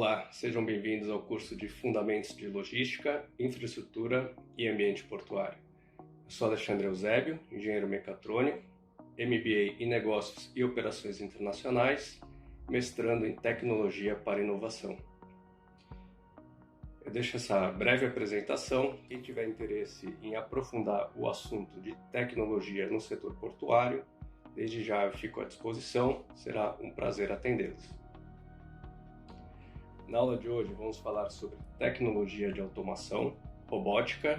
Olá, sejam bem-vindos ao curso de Fundamentos de Logística, Infraestrutura e Ambiente Portuário. Eu sou Alexandre Eusébio, engenheiro mecatrônico, MBA em Negócios e Operações Internacionais, mestrando em Tecnologia para Inovação. Eu deixo essa breve apresentação. Quem tiver interesse em aprofundar o assunto de tecnologia no setor portuário, desde já eu fico à disposição, será um prazer atendê-los. Na aula de hoje vamos falar sobre tecnologia de automação, robótica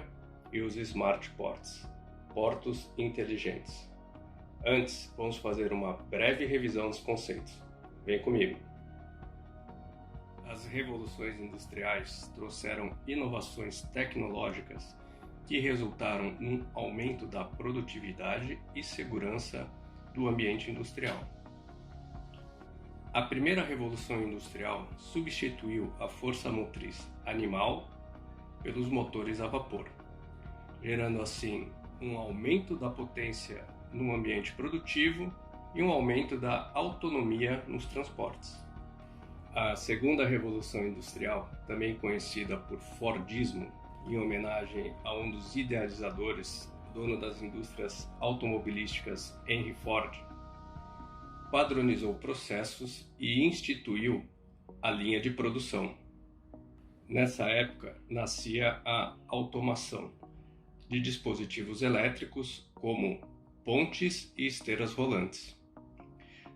e os Smart Ports, portos inteligentes. Antes, vamos fazer uma breve revisão dos conceitos. Vem comigo! As revoluções industriais trouxeram inovações tecnológicas que resultaram num aumento da produtividade e segurança do ambiente industrial. A primeira revolução industrial substituiu a força motriz animal pelos motores a vapor, gerando assim um aumento da potência no ambiente produtivo e um aumento da autonomia nos transportes. A segunda revolução industrial, também conhecida por Fordismo, em homenagem a um dos idealizadores, dono das indústrias automobilísticas Henry Ford, padronizou processos e instituiu a linha de produção. Nessa época, nascia a automação de dispositivos elétricos como pontes e esteiras rolantes.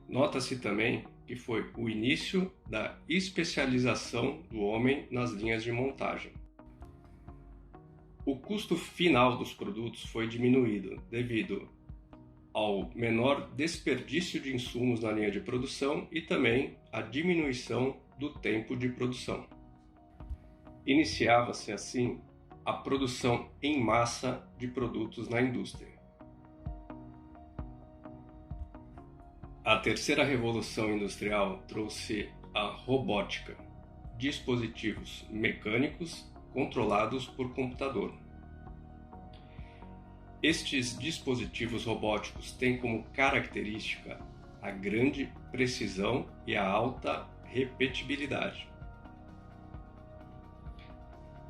Nota-se também que foi o início da especialização do homem nas linhas de montagem. O custo final dos produtos foi diminuído devido ao menor desperdício de insumos na linha de produção e também à diminuição do tempo de produção. Iniciava-se assim a produção em massa de produtos na indústria. A terceira revolução industrial trouxe a robótica, dispositivos mecânicos controlados por computador. Estes dispositivos robóticos têm como característica a grande precisão e a alta repetibilidade.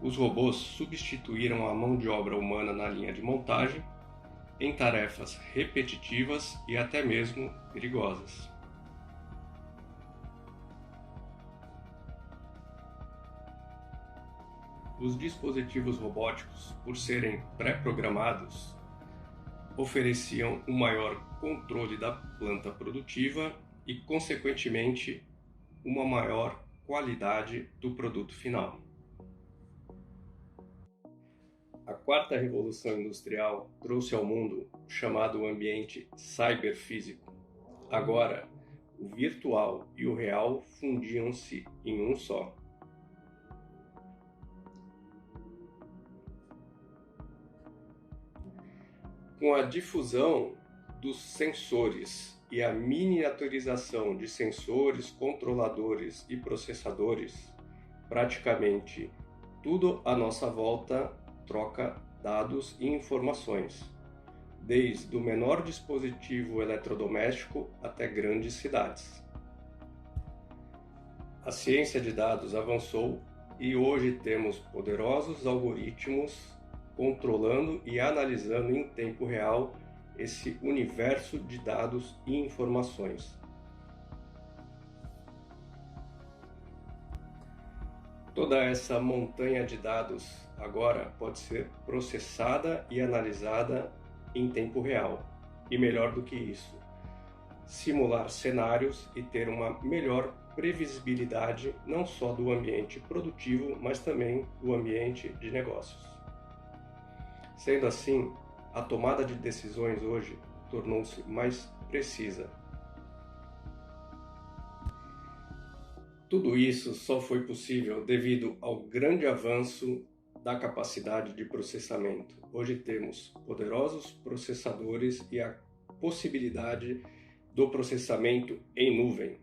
Os robôs substituíram a mão de obra humana na linha de montagem em tarefas repetitivas e até mesmo perigosas. Os dispositivos robóticos, por serem pré-programados, ofereciam um maior controle da planta produtiva e, consequentemente, uma maior qualidade do produto final. A quarta revolução industrial trouxe ao mundo o chamado ambiente cyberfísico. Agora, o virtual e o real fundiam-se em um só. Com a difusão dos sensores e a miniaturização de sensores, controladores e processadores, praticamente tudo à nossa volta troca dados e informações, desde o menor dispositivo eletrodoméstico até grandes cidades. A ciência de dados avançou e hoje temos poderosos algoritmos controlando e analisando em tempo real esse universo de dados e informações. Toda essa montanha de dados agora pode ser processada e analisada em tempo real. E melhor do que isso, simular cenários e ter uma melhor previsibilidade não só do ambiente produtivo, mas também do ambiente de negócios. Sendo assim, a tomada de decisões hoje tornou-se mais precisa. Tudo isso só foi possível devido ao grande avanço da capacidade de processamento. Hoje temos poderosos processadores e a possibilidade do processamento em nuvem,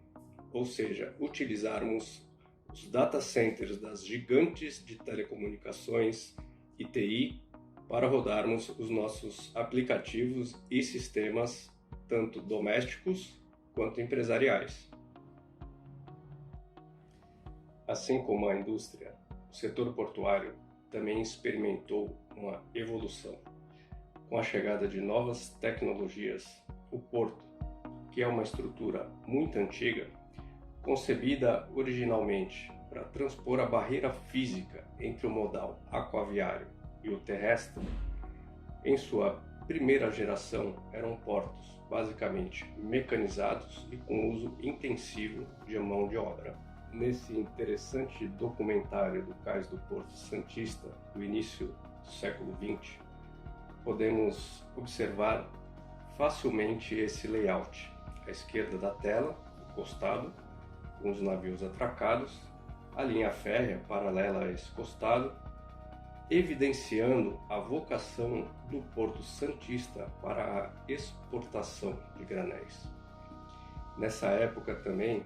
ou seja, utilizarmos os data centers das gigantes de telecomunicações e TI para rodarmos os nossos aplicativos e sistemas, tanto domésticos quanto empresariais. A Assim como a indústria, o setor portuário também experimentou uma evolução. Com a chegada de novas tecnologias, o porto, que é uma estrutura muito antiga, concebida originalmente para transpor a barreira física entre o modal aquaviário e o terrestre, em sua primeira geração eram portos basicamente mecanizados e com uso intensivo de mão de obra. Nesse interessante documentário do Cais do Porto Santista, do início do século XX, podemos observar facilmente esse layout. À esquerda da tela, o costado, com os navios atracados, a linha férrea paralela a esse costado, evidenciando a vocação do Porto Santista para a exportação de granéis. Nessa época também,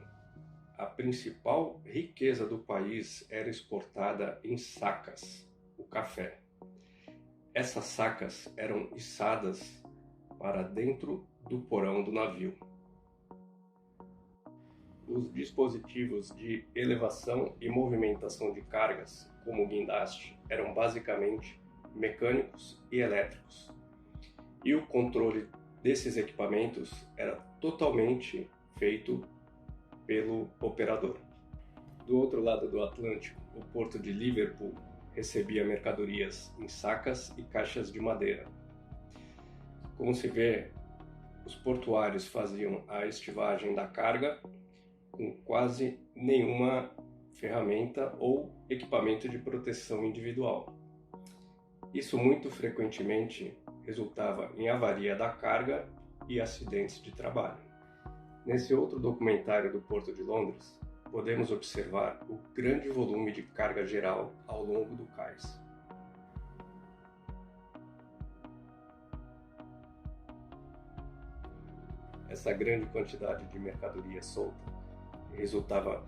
a principal riqueza do país era exportada em sacas, o café. Essas sacas eram içadas para dentro do porão do navio. Os dispositivos de elevação e movimentação de cargas, como o guindaste, eram basicamente mecânicos e elétricos. E o controle desses equipamentos era totalmente feito pelo operador. Do outro lado do Atlântico, o porto de Liverpool recebia mercadorias em sacas e caixas de madeira. Como se vê, os portuários faziam a estivagem da carga com quase nenhuma ferramenta ou equipamento de proteção individual. Isso muito frequentemente resultava em avaria da carga e acidentes de trabalho. Nesse outro documentário do Porto de Londres, podemos observar o grande volume de carga geral ao longo do cais. Essa grande quantidade de mercadoria solta resultava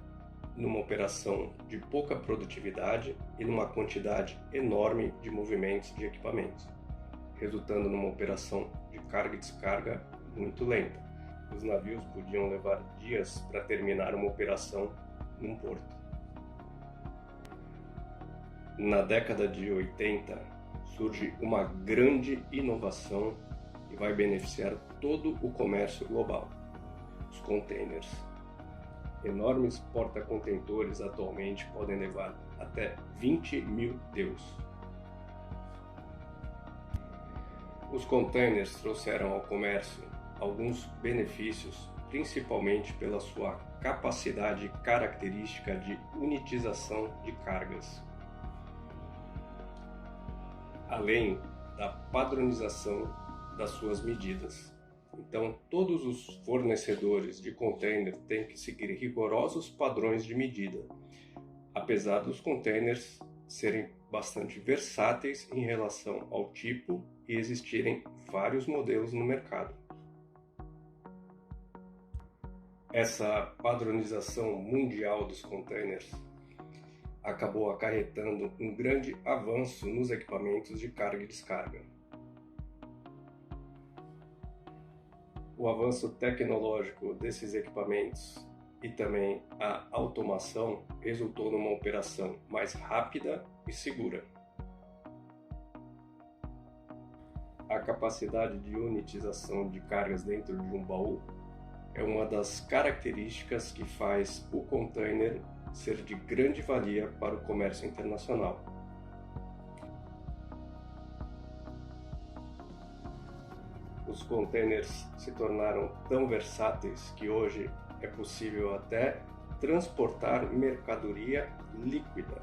numa operação de pouca produtividade e numa quantidade enorme de movimentos de equipamentos, resultando numa operação de carga e descarga muito lenta. Os navios podiam levar dias para terminar uma operação num porto. Na década de 80, surge uma grande inovação que vai beneficiar todo o comércio global: os containers. Enormes porta-contentores atualmente podem levar até 20 mil TEUs. Os containers trouxeram ao comércio alguns benefícios, principalmente pela sua capacidade característica de unitização de cargas, além da padronização das suas medidas. Então, todos os fornecedores de container têm que seguir rigorosos padrões de medida, apesar dos containers serem bastante versáteis em relação ao tipo e existirem vários modelos no mercado. Essa padronização mundial dos containers acabou acarretando um grande avanço nos equipamentos de carga e descarga. O avanço tecnológico desses equipamentos e também a automação resultou numa operação mais rápida e segura. A capacidade de unitização de cargas dentro de um baú é uma das características que faz o container ser de grande valia para o comércio internacional. Os containers se tornaram tão versáteis que hoje é possível até transportar mercadoria líquida,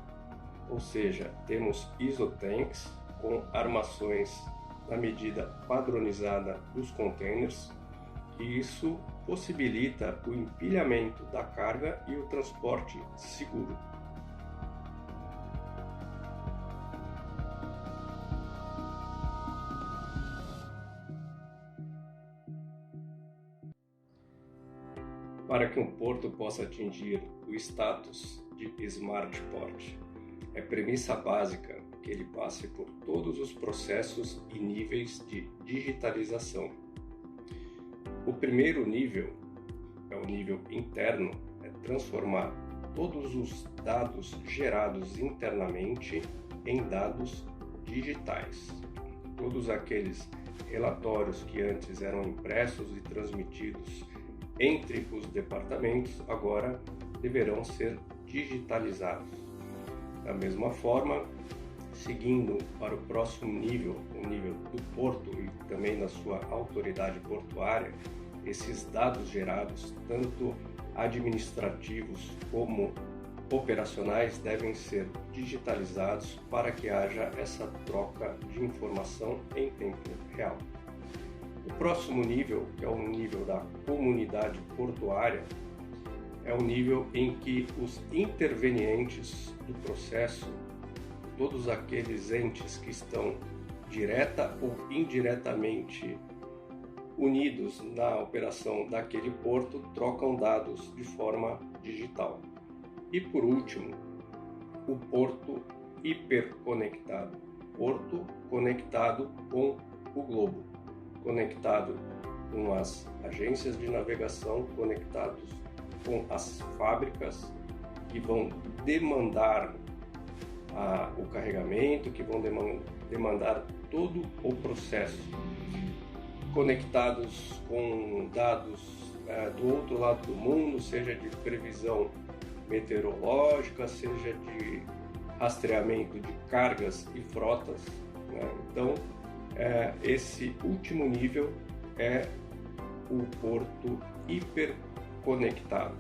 ou seja, temos isotanks com armações na medida padronizada dos containers, e isso possibilita o empilhamento da carga e o transporte seguro. Para que um porto possa atingir o status de Smart Port, é premissa básica que ele passe por todos os processos e níveis de digitalização. O primeiro nível é o nível interno, é transformar todos os dados gerados internamente em dados digitais. Todos aqueles relatórios que antes eram impressos e transmitidos entre os departamentos agora deverão ser digitalizados. Da mesma forma, seguindo para o próximo nível, o nível do porto e também da sua autoridade portuária, esses dados gerados, tanto administrativos como operacionais, devem ser digitalizados para que haja essa troca de informação em tempo real. O próximo nível, que é o nível da comunidade portuária, é o nível em que os intervenientes do processo, todos aqueles entes que estão direta ou indiretamente unidos na operação daquele porto, trocam dados de forma digital. E por último, o porto hiperconectado. Porto conectado com o globo, conectado com as agências de navegação, conectados com as fábricas que vão demandar o carregamento, que vão demandar todo o processo, conectados com dados do outro lado do mundo, seja de previsão meteorológica, seja de rastreamento de cargas e frotas, né? Então, esse último nível é o porto hiperconectado.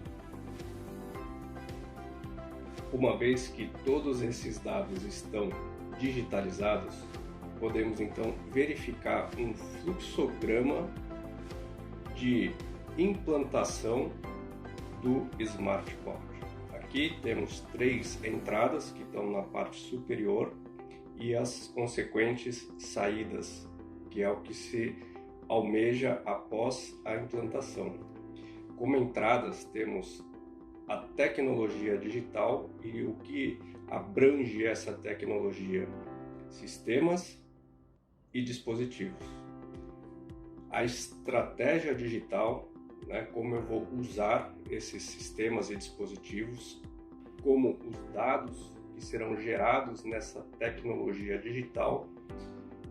Uma vez que todos esses dados estão digitalizados, podemos então verificar um fluxograma de implantação do Smart Port. Aqui temos 3 entradas que estão na parte superior e as consequentes saídas, que é o que se almeja após a implantação. Como entradas temos a tecnologia digital e o que abrange essa tecnologia: sistemas e dispositivos. A estratégia digital, né, como eu vou usar esses sistemas e dispositivos, como os dados que serão gerados nessa tecnologia digital,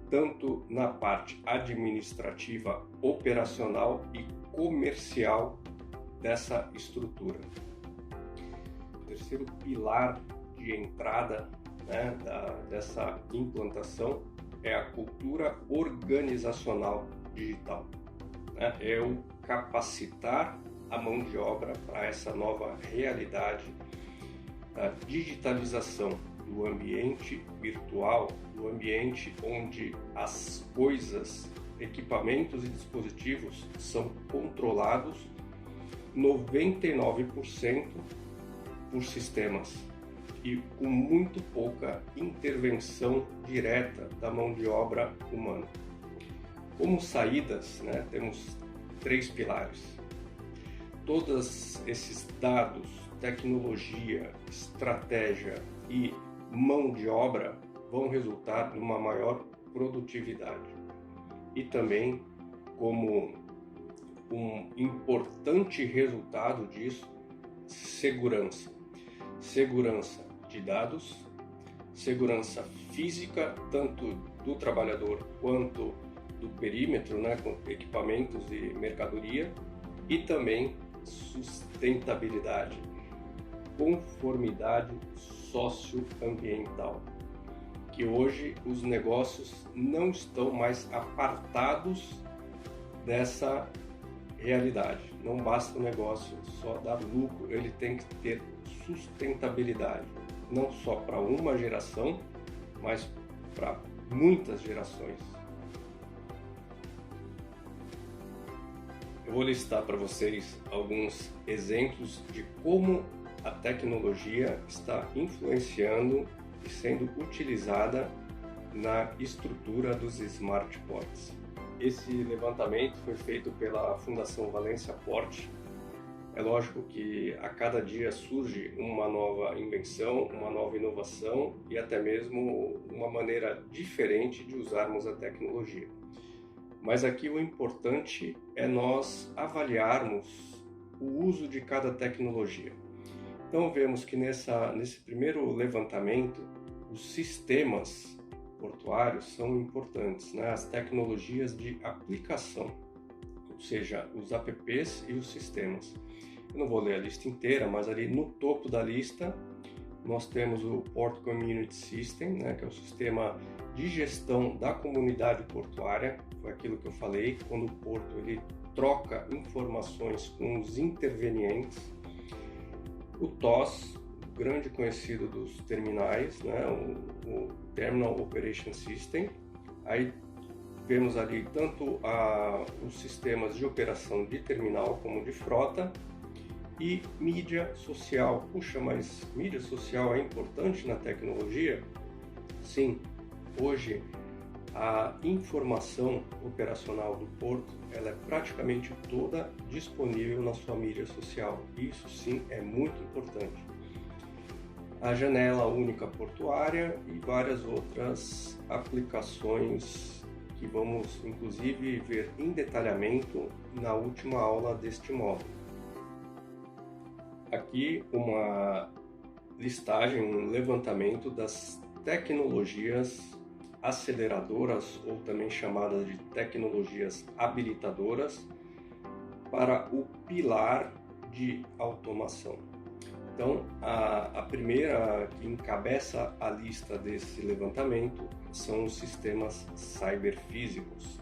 tanto na parte administrativa, operacional e comercial dessa estrutura. O terceiro pilar de entrada, né, dessa implantação é a cultura organizacional digital. Né? É o capacitar a mão de obra para essa nova realidade da digitalização do ambiente virtual, do ambiente onde as coisas, equipamentos e dispositivos são controlados 99% por sistemas e com muito pouca intervenção direta da mão de obra humana. Como saídas, né, temos 3 pilares. Todos esses dados, tecnologia, estratégia e mão de obra vão resultar numa maior produtividade. E também, como um importante resultado disso, segurança. Segurança de dados, segurança física, tanto do trabalhador quanto do perímetro, né, com equipamentos e mercadoria, e também sustentabilidade, conformidade socioambiental, que hoje os negócios não estão mais apartados dessa realidade. Não basta o negócio só dar lucro, ele tem que ter sustentabilidade, não só para uma geração, mas para muitas gerações. Eu vou listar para vocês alguns exemplos de como a tecnologia está influenciando e sendo utilizada na estrutura dos Smart Ports. Esse levantamento foi feito pela Fundação Valência Port. É lógico que a cada dia surge uma nova invenção, uma nova inovação e até mesmo uma maneira diferente de usarmos a tecnologia. Mas aqui o importante é nós avaliarmos o uso de cada tecnologia. Então vemos que nesse primeiro levantamento, os sistemas portuários são importantes, né? As tecnologias de aplicação, ou seja, os apps e os sistemas. Eu não vou ler a lista inteira, mas ali no topo da lista nós temos o Port Community System, né, que é o sistema de gestão da comunidade portuária. Foi aquilo que eu falei, quando o porto ele troca informações com os intervenientes. O TOS, o grande conhecido dos terminais, né, o Terminal Operation System. Aí vemos ali tanto os sistemas de operação de terminal como de frota. E mídia social. Puxa, mas mídia social é importante na tecnologia? Sim, hoje a informação operacional do porto ela é praticamente toda disponível na sua mídia social. Isso sim é muito importante. A janela única portuária e várias outras aplicações que vamos inclusive ver em detalhamento na última aula deste módulo. Aqui uma listagem, um levantamento das tecnologias aceleradoras ou também chamadas de tecnologias habilitadoras para o pilar de automação. Então, a primeira que encabeça a lista desse levantamento são os sistemas cyberfísicos,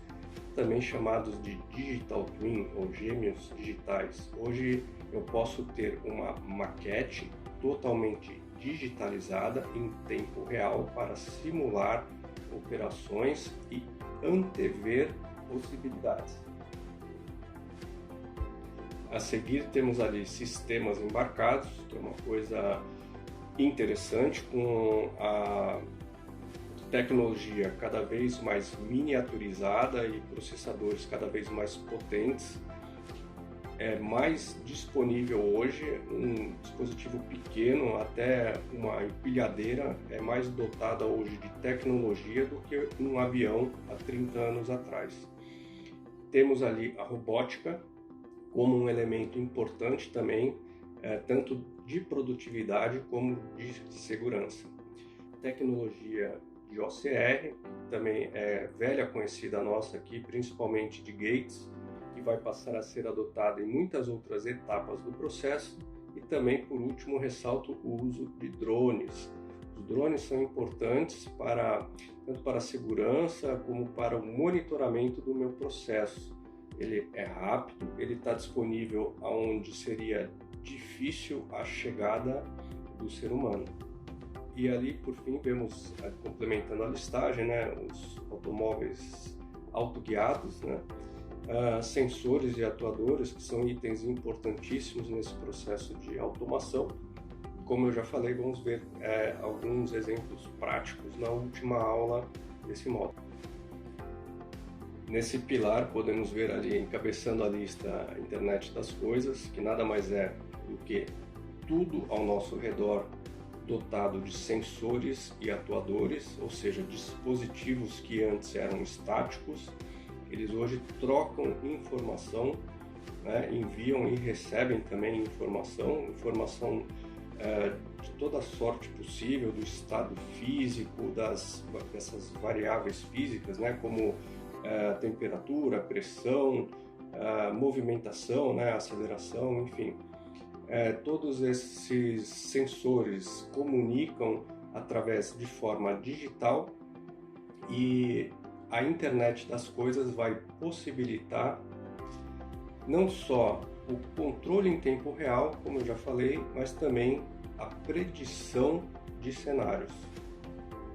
também chamados de Digital Twin ou gêmeos digitais. Hoje eu posso ter uma maquete totalmente digitalizada em tempo real para simular operações e antever possibilidades. A seguir temos ali sistemas embarcados, que é uma coisa interessante, com a tecnologia cada vez mais miniaturizada e processadores cada vez mais potentes. É mais disponível hoje, um dispositivo pequeno, até uma empilhadeira, é mais dotada hoje de tecnologia do que um avião há 30 anos atrás. Temos ali a robótica como um elemento importante também, tanto de produtividade como de segurança. Tecnologia de OCR, também é velha conhecida nossa aqui, principalmente de gates, que vai passar a ser adotada em muitas outras etapas do processo. E também, por último, ressalto o uso de drones. Os drones são importantes tanto para a segurança como para o monitoramento do meu processo. Ele é rápido, ele está disponível onde seria difícil a chegada do ser humano. E ali, por fim, vemos, complementando a listagem, né, os automóveis autoguiados, né, sensores e atuadores, que são itens importantíssimos nesse processo de automação. Como eu já falei, vamos ver alguns exemplos práticos na última aula desse módulo. Nesse pilar, podemos ver ali, encabeçando a lista, a Internet das Coisas, que nada mais é do que tudo ao nosso redor dotado de sensores e atuadores, ou seja, dispositivos que antes eram estáticos. Eles hoje trocam informação, né, enviam e recebem também informação de toda sorte possível, do estado físico, dessas variáveis físicas, né, como temperatura, pressão, movimentação, né, aceleração, enfim. Todos esses sensores comunicam através de forma digital, e a internet das coisas vai possibilitar não só o controle em tempo real, como eu já falei, mas também a predição de cenários.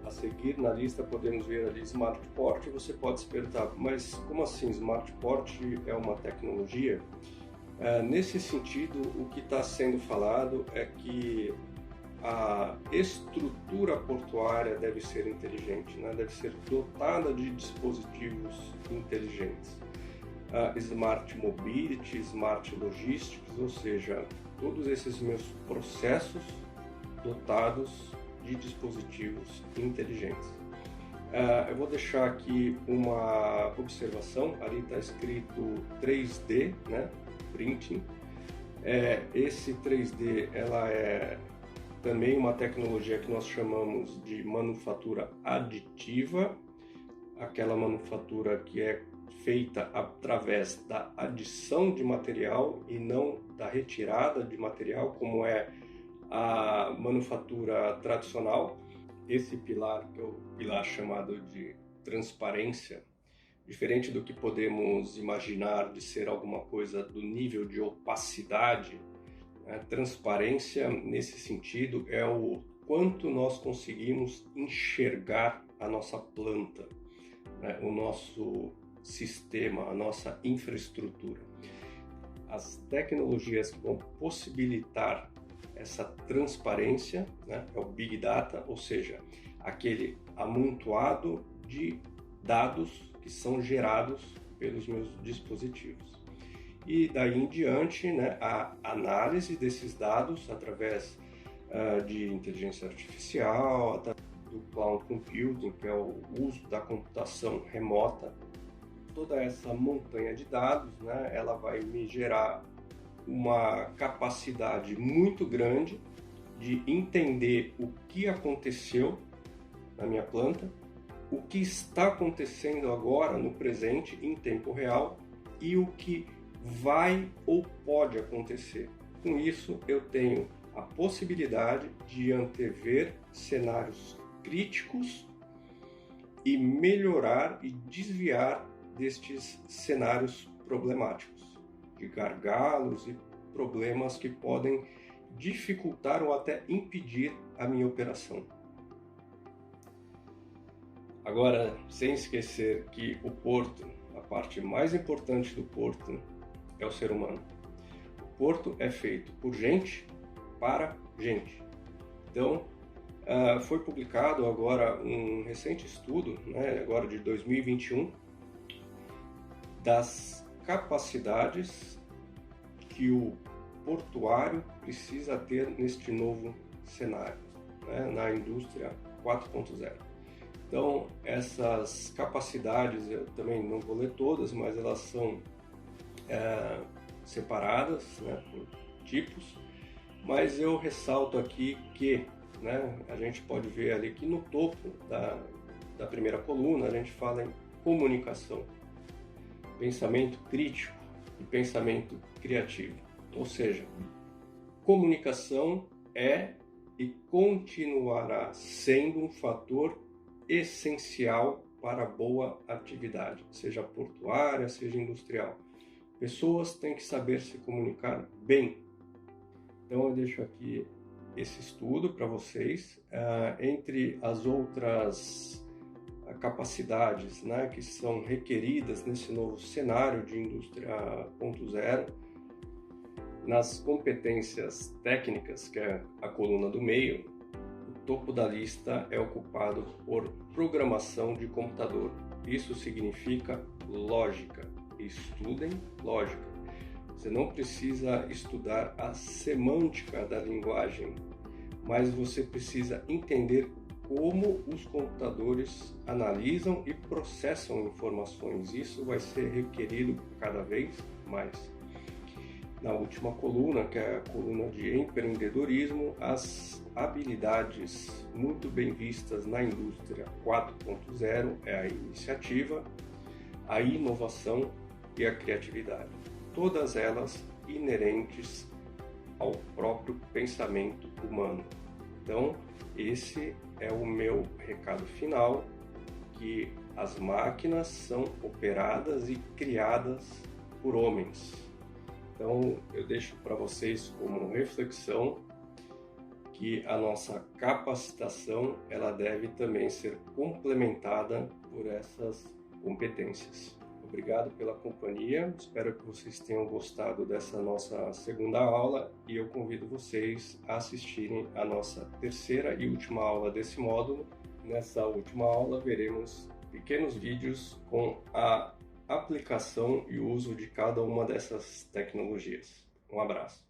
A seguir na lista podemos ver ali Smart Port. Você pode se perguntar, mas como assim Smart Port é uma tecnologia? Nesse sentido, o que está sendo falado é que a estrutura portuária deve ser inteligente, né? Deve ser dotada de dispositivos inteligentes. Smart Mobility, Smart Logistics, ou seja, todos esses meus processos dotados de dispositivos inteligentes. Eu vou deixar aqui uma observação, ali está escrito 3D, né? Printing. Esse 3D ela é também uma tecnologia que nós chamamos de manufatura aditiva, aquela manufatura que é feita através da adição de material e não da retirada de material, como é a manufatura tradicional. Esse pilar, que é o pilar chamado de transparência, diferente do que podemos imaginar de ser alguma coisa do nível de opacidade, né? Transparência, nesse sentido, é o quanto nós conseguimos enxergar a nossa planta, né? O nosso sistema, a nossa infraestrutura. As tecnologias que vão possibilitar essa transparência, né? É o Big Data, ou seja, aquele amontoado de dados que são gerados pelos meus dispositivos. E daí em diante, né, a análise desses dados através de inteligência artificial, do cloud computing, que é o uso da computação remota. Toda essa montanha de dados, né, ela vai me gerar uma capacidade muito grande de entender o que aconteceu na minha planta, o que está acontecendo agora no presente em tempo real e o que vai ou pode acontecer. Com isso, eu tenho a possibilidade de antever cenários críticos e melhorar e desviar destes cenários problemáticos, de gargalos e problemas que podem dificultar ou até impedir a minha operação. Agora, sem esquecer que o porto, a parte mais importante do porto, é o ser humano. O porto é feito por gente, para gente. Então, foi publicado agora um recente estudo, né, agora de 2021, das capacidades que o portuário precisa ter neste novo cenário, né, na indústria 4.0. Então, essas capacidades, eu também não vou ler todas, mas elas são separadas, né, por tipos, mas eu ressalto aqui que, né, a gente pode ver ali que no topo da primeira coluna a gente fala em comunicação, pensamento crítico e pensamento criativo, ou seja, comunicação é e continuará sendo um fator essencial para a boa atividade, seja portuária, seja industrial. Pessoas têm que saber se comunicar bem. Então eu deixo aqui esse estudo para vocês. Entre as outras capacidades, né, que são requeridas nesse novo cenário de indústria 4.0, nas competências técnicas, que é a coluna do meio, o topo da lista é ocupado por programação de computador. Isso significa lógica. Estudem lógica. Você não precisa estudar a semântica da linguagem, mas você precisa entender como os computadores analisam e processam informações. Isso vai ser requerido cada vez mais. Na última coluna, que é a coluna de empreendedorismo, as habilidades muito bem vistas na indústria 4.0 é a iniciativa, a inovação e a criatividade. Todas elas inerentes ao próprio pensamento humano. Então, esse é o meu recado final, que as máquinas são operadas e criadas por homens. Então, eu deixo para vocês como reflexão que a nossa capacitação ela deve também ser complementada por essas competências. Obrigado pela companhia, espero que vocês tenham gostado dessa nossa segunda aula e eu convido vocês a assistirem a nossa terceira e última aula desse módulo. Nessa última aula veremos pequenos vídeos com a aplicação e uso de cada uma dessas tecnologias. Um abraço.